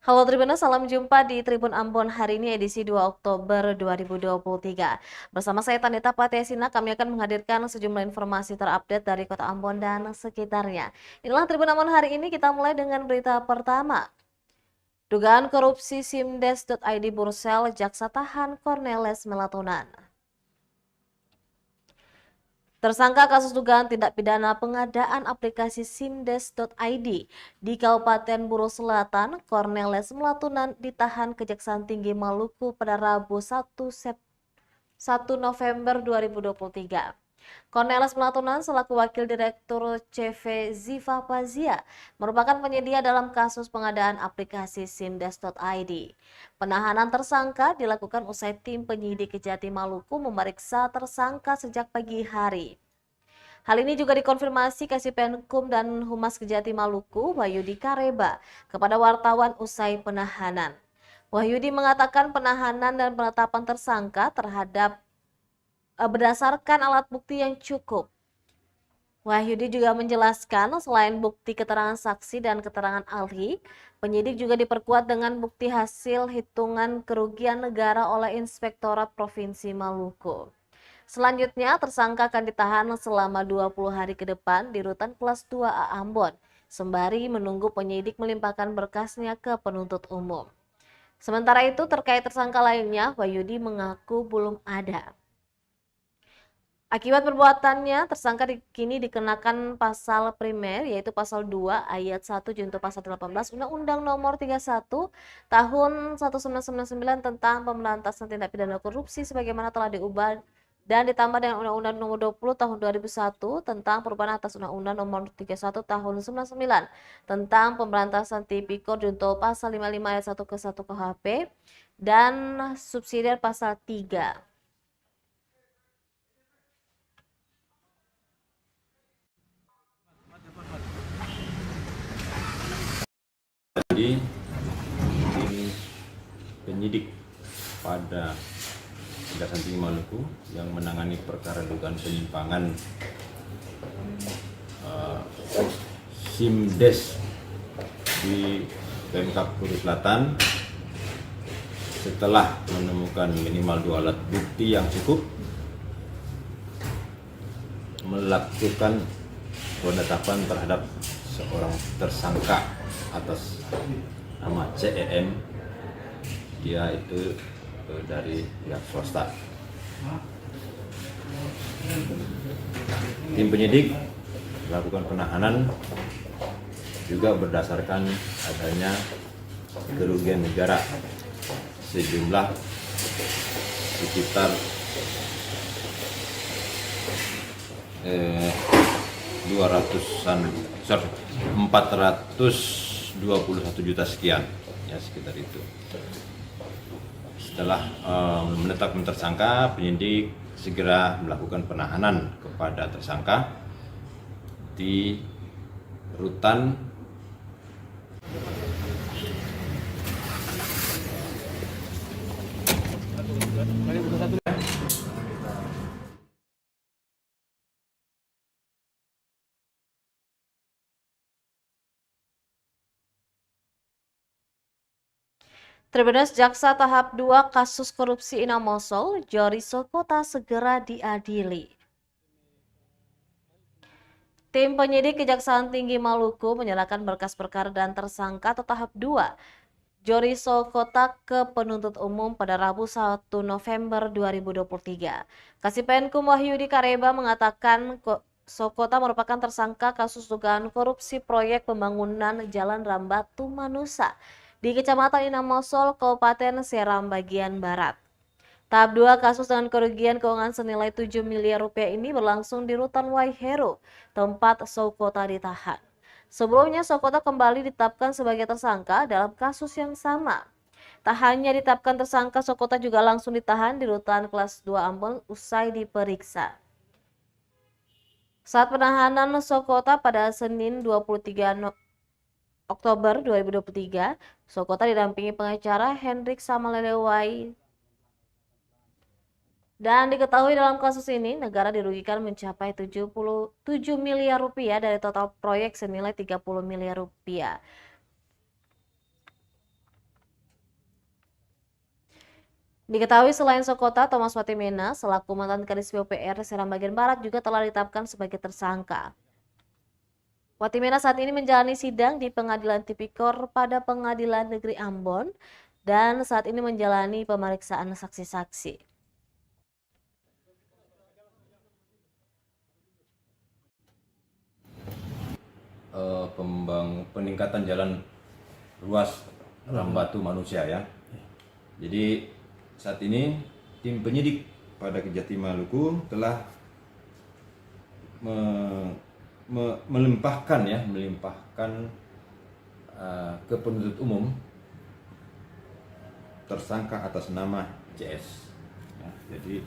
Halo Tribuners, salam jumpa di Tribun Ambon hari ini edisi 2 Oktober 2023. Bersama saya Tanita Patiasina, kami akan menghadirkan sejumlah informasi terupdate dari Kota Ambon dan sekitarnya. Inilah Tribun Ambon hari ini, kita mulai dengan berita pertama. Dugaan korupsi Simdes.id Bursel, Jaksa tahan Cornelis Melatonan. Tersangka kasus dugaan tindak pidana pengadaan aplikasi Simdes.id di Kabupaten Buru Selatan, Cornelis Melatunan ditahan Kejaksaan Tinggi Maluku pada Rabu 1 November 2023. Cornelis Melatunan selaku Wakil Direktur CV Ziva Pazia merupakan penyedia dalam kasus pengadaan aplikasi Simdes.id. Penahanan tersangka dilakukan usai tim penyidik Kejati Maluku memeriksa tersangka sejak pagi hari. Hal ini juga dikonfirmasi Kasipenkum dan Humas Kejati Maluku, Wahyudi Kareba, kepada wartawan usai penahanan. Wahyudi mengatakan penahanan dan penetapan tersangka berdasarkan alat bukti yang cukup. Wahyudi juga menjelaskan selain bukti keterangan saksi dan keterangan ahli, penyidik juga diperkuat dengan bukti hasil hitungan kerugian negara oleh Inspektorat Provinsi Maluku. Selanjutnya, tersangka akan ditahan selama 20 hari ke depan di Rutan Kelas 2A Ambon, sembari menunggu penyidik melimpahkan berkasnya ke penuntut umum. Sementara itu, terkait tersangka lainnya, Wahyudi mengaku belum ada. Akibat perbuatannya, tersangka kini dikenakan pasal primer, yaitu pasal 2 ayat 1 junto pasal 18 Undang-Undang Nomor 31 Tahun 1999 tentang pemberantasan tindak pidana korupsi sebagaimana telah diubah dan ditambah dengan Undang-Undang Nomor 20 Tahun 2001 tentang perubahan atas Undang-Undang Nomor 31 Tahun 1999 tentang pemberantasan tipikor junto pasal 55 ayat 1 ke 1 KUHP dan subsidiar pasal 3. Jadi tim penyidik pada Kejaksaan Tinggi Maluku yang menangani perkara dugaan penyimpangan Simdes di Pemkab Buru Selatan setelah menemukan minimal 2 alat bukti yang cukup melakukan penetapan terhadap seorang tersangka atas nama CEM. Dia itu dari pihak swasta. Tim penyidik melakukan penahanan juga berdasarkan adanya kerugian negara sejumlah sekitar 421 juta sekian, ya sekitar itu. Setelah menetapkan tersangka, penyidik segera melakukan penahanan kepada tersangka di rutan Tribuners, Jaksa tahap 2 kasus korupsi Inamosol, Jori Sokota segera diadili. Tim penyidik Kejaksaan Tinggi Maluku menyerahkan berkas perkara dan tersangka atau tahap 2 Jori Sokota ke penuntut umum pada Rabu 1 November 2023. Kasipenkum Wahyudi Kareba mengatakan Sokota merupakan tersangka kasus dugaan korupsi proyek pembangunan Jalan Rambatu Manusa di Kecamatan Inamosol, Kabupaten Seram bagian Barat. Tahap 2 kasus dengan kerugian keuangan senilai 7 miliar rupiah ini berlangsung di Rutan Waihero, tempat Sokota ditahan. Sebelumnya Sokota kembali ditetapkan sebagai tersangka dalam kasus yang sama. Tak hanya ditetapkan tersangka, Sokota juga langsung ditahan di Rutan Kelas 2 Ambon usai diperiksa. Saat penahanan Sokota pada Senin 23 Oktober 2023, Sokota didampingi pengacara Hendrik Samalelewai. Dan diketahui dalam kasus ini, negara dirugikan mencapai 77 miliar rupiah dari total proyek senilai 30 miliar rupiah. Diketahui selain Sokota, Thomas Watimena selaku mantan Kadis PUPR Seram bagian Barat juga telah ditetapkan sebagai tersangka. Watimena saat ini menjalani sidang di Pengadilan Tipikor pada Pengadilan Negeri Ambon dan saat ini menjalani pemeriksaan saksi-saksi. Peningkatan jalan ruas Rambatu manusia ya. Jadi saat ini tim penyidik pada Kejati Maluku telah melimpahkan ke penuntut umum tersangka atas nama JS. Ya, jadi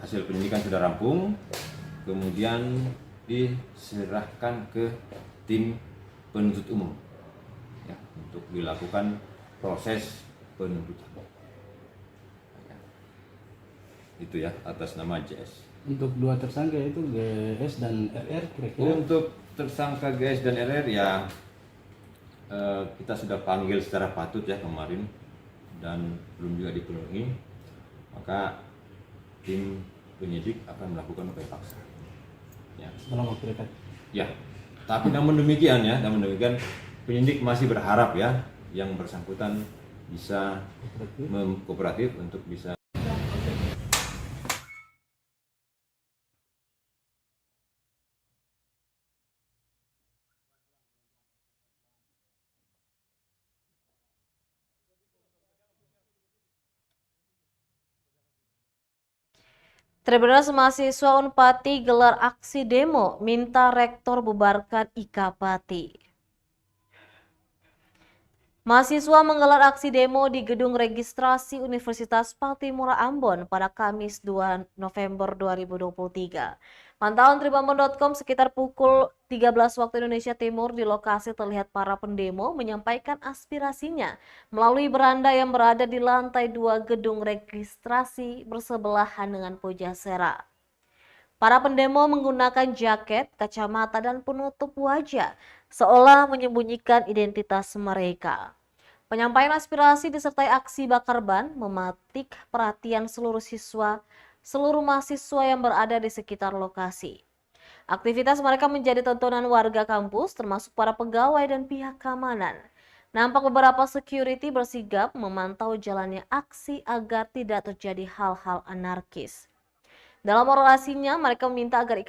hasil penyidikan sudah rampung, kemudian diserahkan ke tim penuntut umum ya, untuk dilakukan proses penuntutan. Ya, itu ya atas nama JS. Untuk dua tersangka itu GS dan RR kira-kira? Untuk tersangka GS dan RR ya kita sudah panggil secara patut ya kemarin dan belum juga dipenuhi, maka tim penyidik akan melakukan upaya paksa. Ya. Dalam waktu dekat. Ya, tapi namun demikian penyidik masih berharap ya yang bersangkutan bisa kooperatif untuk bisa. Tribunal mahasiswa Unpati gelar aksi demo minta rektor bubarkan IKAPATI. Mahasiswa menggelar aksi demo di Gedung Registrasi Universitas Patimura Ambon pada Kamis 2 November 2023. Pantauan tribunbon.com sekitar pukul 13 waktu Indonesia Timur di lokasi terlihat para pendemo menyampaikan aspirasinya melalui beranda yang berada di lantai 2 gedung registrasi bersebelahan dengan Pujasera. Para pendemo menggunakan jaket, kacamata, dan penutup wajah, seolah menyembunyikan identitas mereka. Penyampaian aspirasi disertai aksi bakar ban mematik perhatian seluruh mahasiswa yang berada di sekitar lokasi. Aktivitas mereka menjadi tontonan warga kampus, termasuk para pegawai dan pihak keamanan. Nampak beberapa security bersigap memantau jalannya aksi agar tidak terjadi hal-hal anarkis. Dalam orasinya, mereka meminta agar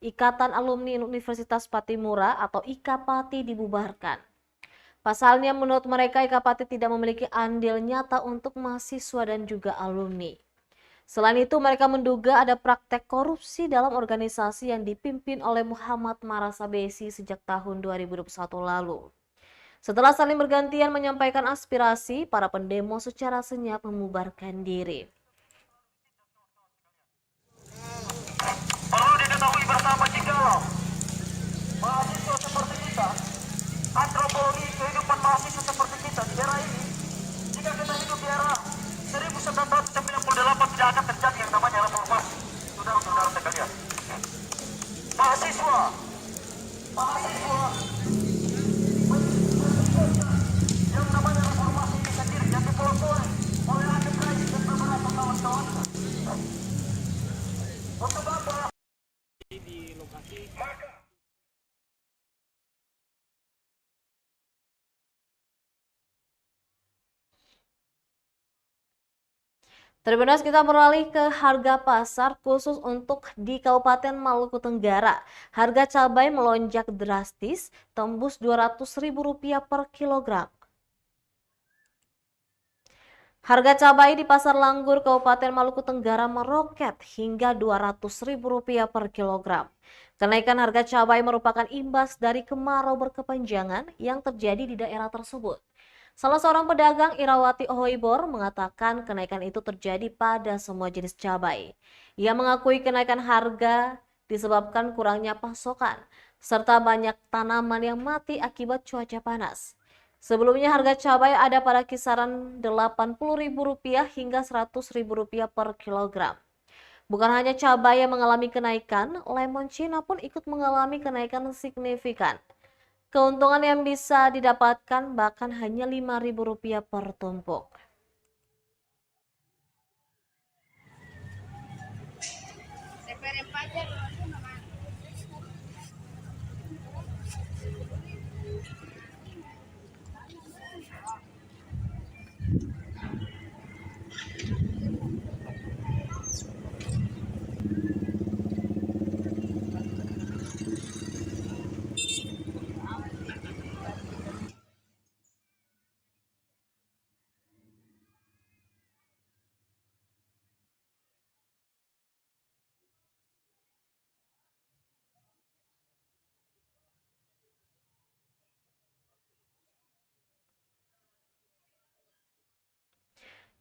Ikatan Alumni Universitas Patimura atau IKAPATI dibubarkan. Pasalnya, menurut mereka IKAPATI tidak memiliki andil nyata untuk mahasiswa dan juga alumni. Selain itu, mereka menduga ada praktek korupsi dalam organisasi yang dipimpin oleh Muhammad Marasabesi sejak tahun 2021 lalu. Setelah saling bergantian menyampaikan aspirasi, para pendemo secara senyap membubarkan diri. Perlu diketahui bersama jikalau mahasiswa seperti kita, antropologi kehidupan mahasiswa seperti kita di era ini, jika kita hidup di era 1998 tidak akan terjadi yang namanya reformasi. Saudara-saudara sekalian, mahasiswa yang namanya reformasi ini sendiri yang dipelopori oleh Amin Rais dan beberapa kawan-kawan. Untuk apa? Tribuners, kita beralih ke harga pasar khusus untuk di Kabupaten Maluku Tenggara. Harga cabai melonjak drastis, tembus Rp200.000 per kilogram. Harga cabai di Pasar Langgur Kabupaten Maluku Tenggara meroket hingga Rp200.000 per kilogram. Kenaikan harga cabai merupakan imbas dari kemarau berkepanjangan yang terjadi di daerah tersebut. Salah seorang pedagang, Irawati Ohoibor, mengatakan kenaikan itu terjadi pada semua jenis cabai. Ia mengakui kenaikan harga disebabkan kurangnya pasokan, serta banyak tanaman yang mati akibat cuaca panas. Sebelumnya harga cabai ada pada kisaran Rp80.000 hingga Rp100.000 per kilogram. Bukan hanya cabai yang mengalami kenaikan, lemon Cina pun ikut mengalami kenaikan signifikan. Keuntungan yang bisa didapatkan bahkan hanya Rp5.000 per tumpuk.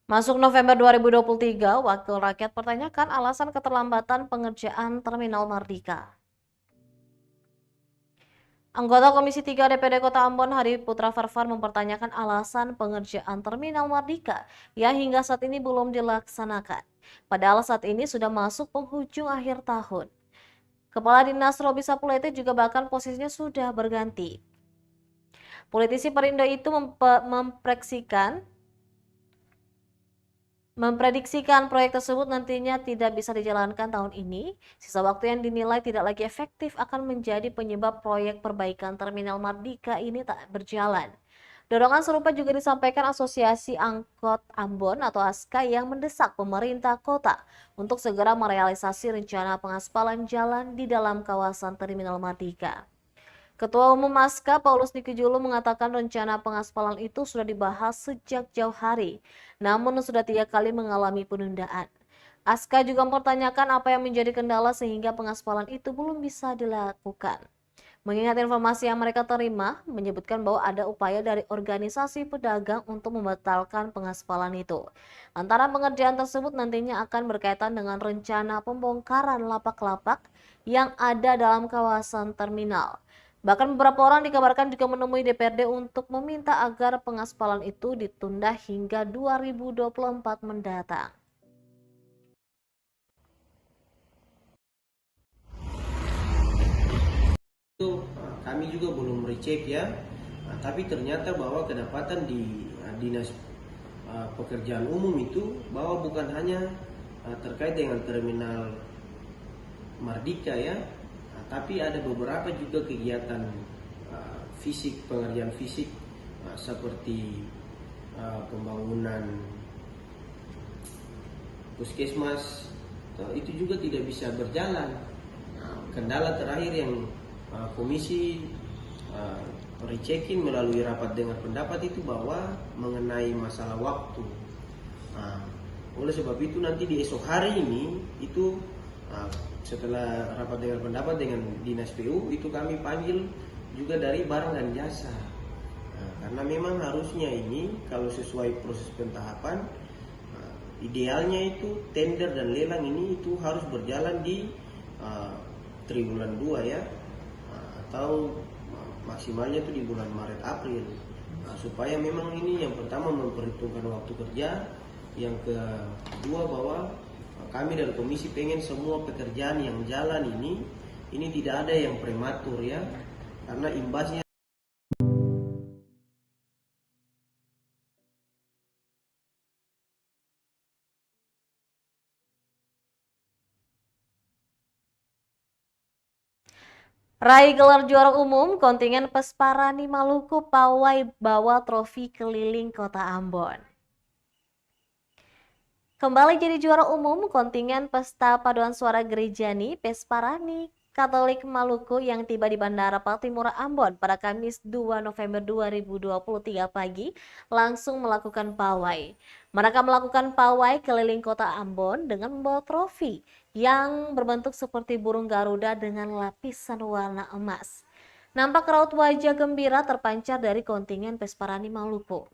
Masuk November 2023, Wakil Rakyat pertanyakan alasan keterlambatan pengerjaan Terminal Mardika. Anggota Komisi 3 DPD Kota Ambon Hari Putra Farfar mempertanyakan alasan pengerjaan Terminal Mardika yang hingga saat ini belum dilaksanakan. Padahal saat ini sudah masuk penghujung akhir tahun. Kepala Dinas Robi Sapulete juga bahkan posisinya sudah berganti. Politisi Perindo itu memprediksikan proyek tersebut nantinya tidak bisa dijalankan tahun ini. Sisa waktu yang dinilai tidak lagi efektif akan menjadi penyebab proyek perbaikan Terminal Mardika ini tak berjalan. Dorongan serupa juga disampaikan Asosiasi Angkot Ambon atau ASKA yang mendesak pemerintah kota untuk segera merealisasi rencana pengaspalan jalan di dalam kawasan Terminal Mardika. Ketua Umum ASKA Paulus Nikijulu mengatakan rencana pengaspalan itu sudah dibahas sejak jauh hari, namun sudah 3 kali mengalami penundaan. ASKA juga mempertanyakan apa yang menjadi kendala sehingga pengaspalan itu belum bisa dilakukan. Mengingat informasi yang mereka terima, menyebutkan bahwa ada upaya dari organisasi pedagang untuk membatalkan pengaspalan itu. Antara pengerjaan tersebut nantinya akan berkaitan dengan rencana pembongkaran lapak-lapak yang ada dalam kawasan terminal. Bahkan beberapa orang dikabarkan juga menemui DPRD untuk meminta agar pengaspalan itu ditunda hingga 2024 mendatang. Itu kami juga belum recek ya, tapi ternyata bahwa kedapatan di Dinas Pekerjaan Umum itu bahwa bukan hanya terkait dengan Terminal Mardika ya, tapi ada beberapa juga kegiatan fisik, pengerjaan fisik seperti pembangunan puskesmas itu juga tidak bisa berjalan. Kendala terakhir yang komisi recekin melalui rapat dengar pendapat itu bahwa mengenai masalah waktu. Oleh sebab itu nanti di esok hari ini itu setelah rapat dengar pendapat dengan Dinas PU itu kami panggil juga dari barang dan jasa. Karena memang harusnya ini kalau sesuai proses pentahapan idealnya itu tender dan lelang ini itu harus berjalan di triwulan 2 ya, atau maksimalnya itu di bulan Maret April. Supaya memang ini yang pertama memperhitungkan waktu kerja, yang kedua bahwa kami dari komisi pengen semua pekerjaan yang jalan ini tidak ada yang prematur ya, karena imbasnya. Raih gelar juara umum, kontingen Pesparani Maluku pawai bawa trofi keliling kota Ambon. Kembali jadi juara umum, kontingen Pesta Paduan Suara Gerejani Pesparani Katolik Maluku yang tiba di Bandara Patimura Ambon pada Kamis 2 November 2023 pagi langsung melakukan pawai. Mereka melakukan pawai keliling kota Ambon dengan membawa trofi yang berbentuk seperti burung Garuda dengan lapisan warna emas. Nampak raut wajah gembira terpancar dari kontingen Pesparani Maluku.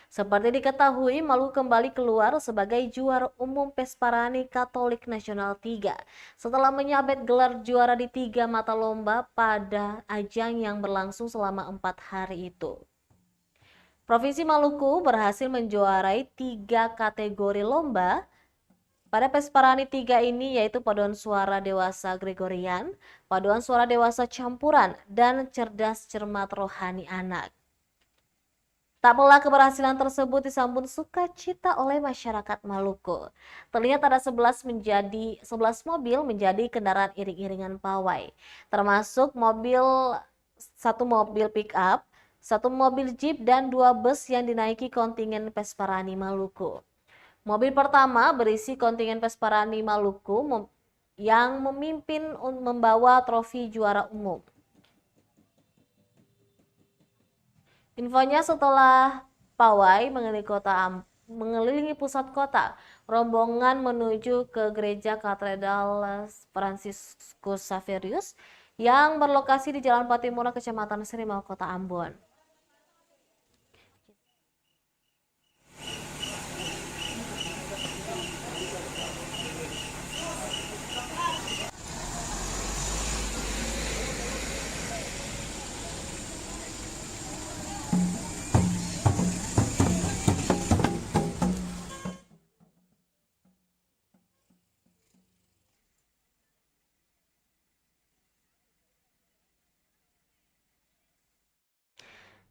Seperti diketahui, Maluku kembali keluar sebagai juara umum Pesparani Katolik Nasional 3 setelah menyabet gelar juara di 3 mata lomba pada ajang yang berlangsung selama 4 hari itu. Provinsi Maluku berhasil menjuarai 3 kategori lomba pada Pesparani 3 ini, yaitu paduan suara dewasa Gregorian, paduan suara dewasa campuran, dan cerdas cermat rohani anak. Tak pelak keberhasilan tersebut disambut sukacita oleh masyarakat Maluku. Terlihat ada 11 mobil menjadi kendaraan iring-iringan pawai, termasuk satu mobil pick up, 1 mobil jeep, dan 2 bus yang dinaiki kontingen Pesparani Maluku. Mobil pertama berisi kontingen Pesparani Maluku yang memimpin membawa trofi juara umum. Infonya setelah pawai mengelilingi pusat kota, rombongan menuju ke gereja Katedral Fransiskus Xaverius yang berlokasi di Jalan Patimura, Kecamatan Serimau, Kota Ambon.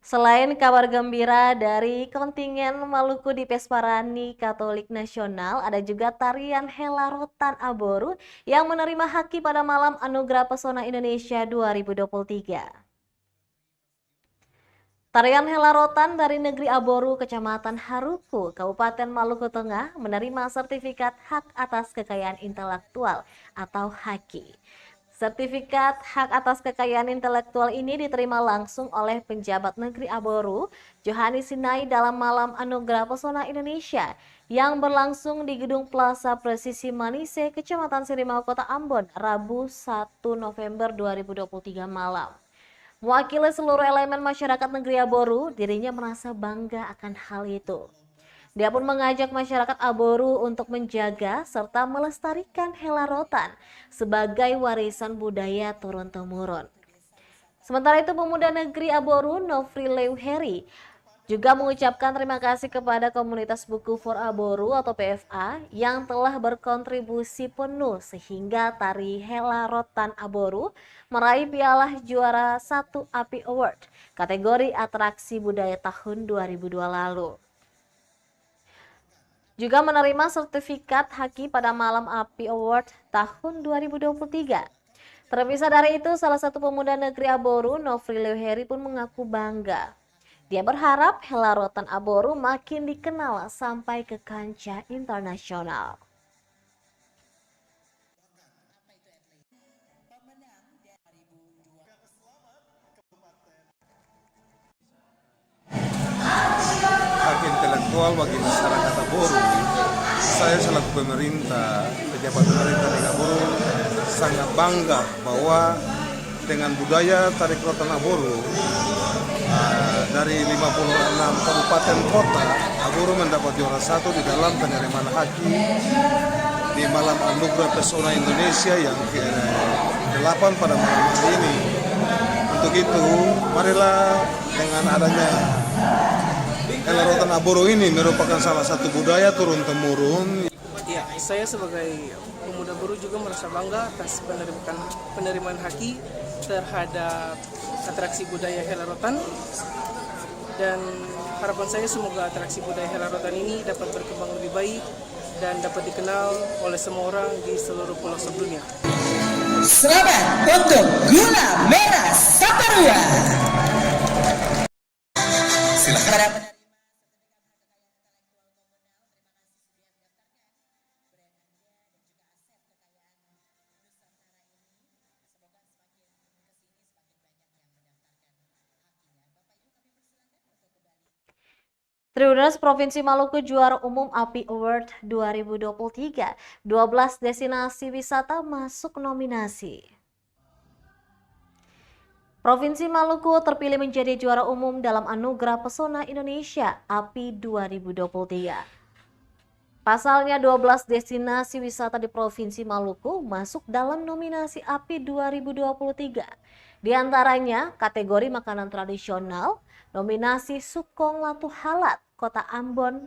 Selain kabar gembira dari kontingen Maluku di Pesparani Katolik Nasional, ada juga tarian Hela Rotan Aboru yang menerima haki pada malam Anugerah Pesona Indonesia 2023. Tarian Hela Rotan dari negeri Aboru, Kecamatan Haruku, Kabupaten Maluku Tengah menerima sertifikat hak atas kekayaan intelektual atau haki. Sertifikat hak atas kekayaan intelektual ini diterima langsung oleh penjabat negeri Aboru, Johanis Sinai dalam malam Anugerah Pesona Indonesia yang berlangsung di Gedung Plaza Presisi Manise, Kecamatan Sirimau, Kota Ambon, Rabu 1 November 2023 malam. Mewakili seluruh elemen masyarakat negeri Aboru, dirinya merasa bangga akan hal itu. Dia pun mengajak masyarakat Aboru untuk menjaga serta melestarikan Hela Rotan sebagai warisan budaya turun-temurun. Sementara itu, pemuda negeri Aboru, Nofri Leuheri, juga mengucapkan terima kasih kepada komunitas buku for Aboru atau PFA yang telah berkontribusi penuh sehingga tari Hela Rotan Aboru meraih piala juara 1 API Award kategori atraksi budaya tahun 2002 lalu. Juga menerima sertifikat haki pada malam API Award tahun 2023. Terpisah dari itu, salah satu pemuda negeri Aboru, Nofri Leuheri pun mengaku bangga. Dia berharap Hela Rotan Aboru makin dikenal sampai ke kancah internasional. Hak intelektual bagi masyarakat Aboru. Saya selaku pemerintah, pejabat pemerintah di Aboru sangat bangga bahwa dengan budaya tarik rotan Aboru dari 56 kabupaten kota, Aboru mendapat juara 1 di dalam penerimaan haki di malam Anugerah Pesona Indonesia yang ke-8 pada malam hari ini. Untuk itu, marilah dengan adanya Hela Rotan Aboru ini merupakan salah satu budaya turun-temurun. Ya, saya sebagai pemuda Aboru juga merasa bangga atas penerimaan haki terhadap atraksi budaya Hela Rotan, dan harapan saya semoga atraksi budaya Hela Rotan ini dapat berkembang lebih baik dan dapat dikenal oleh semua orang di seluruh pelosok dunia. Selamat untuk Gula Merah Saparua. Silakan. Tribuners Provinsi Maluku juara umum API Award 2023. 12 destinasi wisata masuk nominasi. Provinsi Maluku terpilih menjadi juara umum dalam Anugerah Pesona Indonesia API 2023. Pasalnya 12 destinasi wisata di Provinsi Maluku masuk dalam nominasi API 2023. Di antaranya kategori makanan tradisional, nominasi Sukong Latu Halat, Kota Ambon,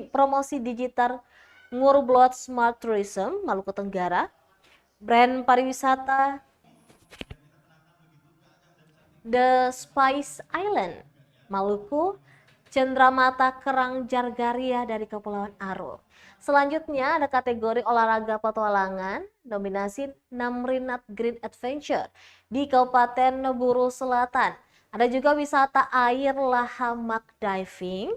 promosi digital Ngurblot Smart Tourism, Maluku Tenggara, brand pariwisata The Spice Island, Maluku, Cendramata Kerang Jargaria dari Kepulauan Aro. Selanjutnya ada kategori olahraga petualangan, nominasi Namrinat Green Adventure di Kabupaten Buru Selatan. Ada juga wisata air Lahamak Diving,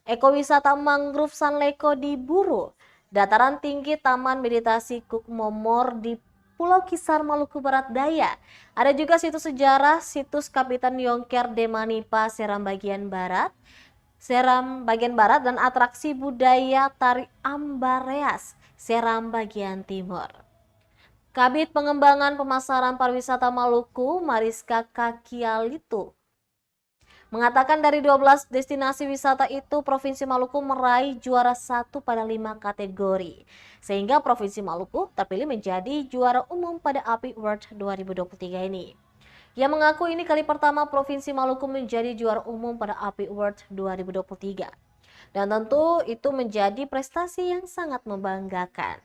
ekowisata mangrove Sanleko di Buru, dataran tinggi Taman Meditasi Kuk Momor di Pulau Kisar, Maluku Barat Daya. Ada juga situs sejarah, situs Kapitan Yongker Demanipa, Seram bagian Barat, dan atraksi budaya Tari Ambareas, Seram bagian Timur. Kabid Pengembangan Pemasaran Pariwisata Maluku, Mariska Kakialitu, mengatakan dari 12 destinasi wisata itu, Provinsi Maluku meraih juara 1 pada 5 kategori. Sehingga Provinsi Maluku terpilih menjadi juara umum pada API Award 2023 ini. Ia mengaku ini kali pertama Provinsi Maluku menjadi juara umum pada API Award 2023. Dan tentu itu menjadi prestasi yang sangat membanggakan.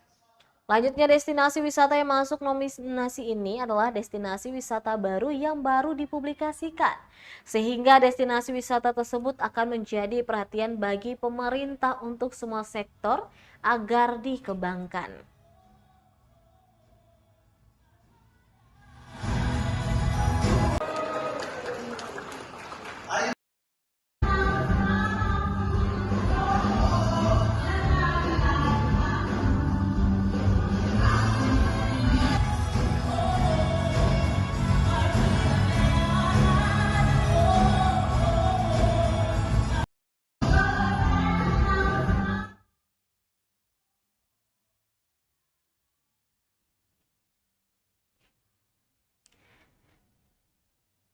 Selanjutnya, destinasi wisata yang masuk nominasi ini adalah destinasi wisata baru yang baru dipublikasikan. Sehingga destinasi wisata tersebut akan menjadi perhatian bagi pemerintah untuk semua sektor agar dikembangkan.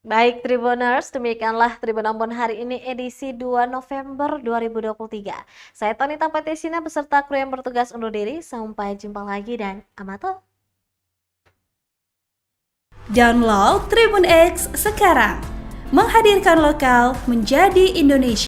Baik Tribuners, demikianlah Tribun Ambon hari ini edisi 2 November 2023. Saya Tonita Patisina beserta kru yang bertugas undur diri. Sampai jumpa lagi dan amato. Download Tribun X sekarang. Menghadirkan lokal menjadi Indonesia.